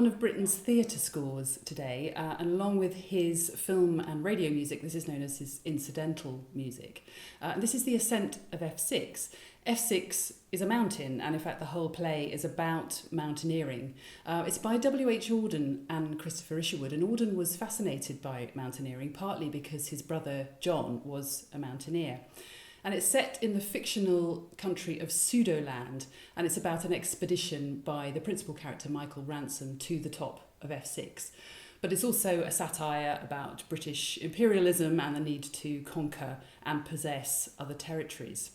of Britain's theatre scores today, and along with his film and radio music, this is known as his incidental music. This is the Ascent of F6. F6 is a mountain, and in fact the whole play is about mountaineering. It's by WH Auden and Christopher Isherwood, and Auden was fascinated by mountaineering, partly because his brother John was a mountaineer. And it's set in the fictional country of Pseudoland, and it's about an expedition by the principal character, Michael Ransom, to the top of F6. But it's also a satire about British imperialism and the need to conquer and possess other territories.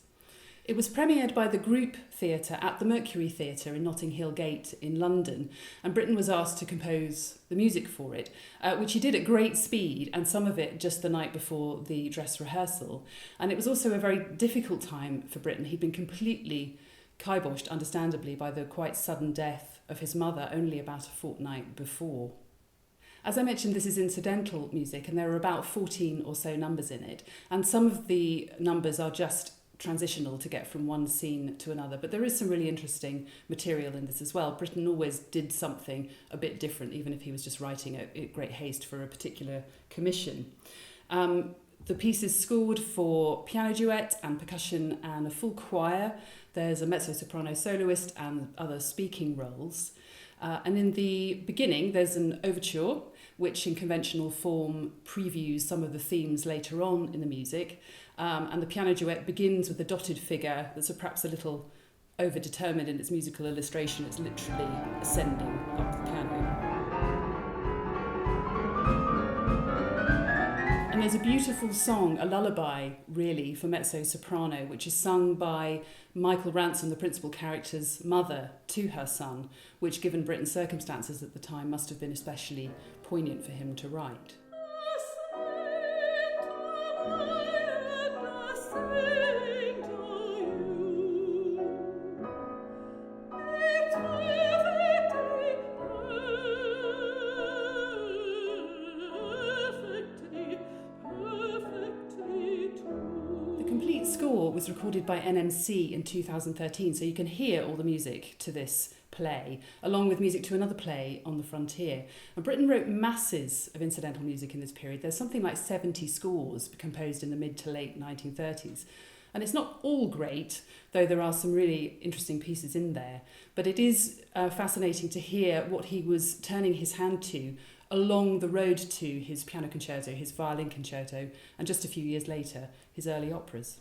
It was premiered by the Group Theatre at the Mercury Theatre in Notting Hill Gate in London, and Britten was asked to compose the music for it, which he did at great speed, and some of it just the night before the dress rehearsal. And it was also a very difficult time for Britten. He'd been completely kiboshed, understandably, by the quite sudden death of his mother only about a fortnight before. As I mentioned, this is incidental music, and there are about 14 or so numbers in it, and some of the numbers are just transitional to get from one scene to another, but there is some really interesting material in this as well. Britten always did something a bit different, even if he was just writing at great haste for a particular commission. The piece is scored for piano duet and percussion and a full choir. There's a mezzo-soprano soloist and other speaking roles. And in the beginning, there's an overture, which in conventional form previews some of the themes later on in the music. And the piano duet begins with a dotted figure that's perhaps a little overdetermined in its musical illustration. It's literally ascending up the piano. And there's a beautiful song, a lullaby, really, for mezzo-soprano, which is sung by Michael Ransom, the principal character's mother, to her son, which, given Britain's circumstances at the time, must have been especially poignant for him to write. The complete score was recorded by NMC in 2013, so you can hear all the music to this play, along with music to another play on the frontier. And Britten wrote masses of incidental music in this period. There's something like 70 scores composed in the mid to late 1930s. And it's not all great, though there are some really interesting pieces in there. But it is fascinating to hear what he was turning his hand to along the road to his piano concerto, his violin concerto, and just a few years later, his early operas.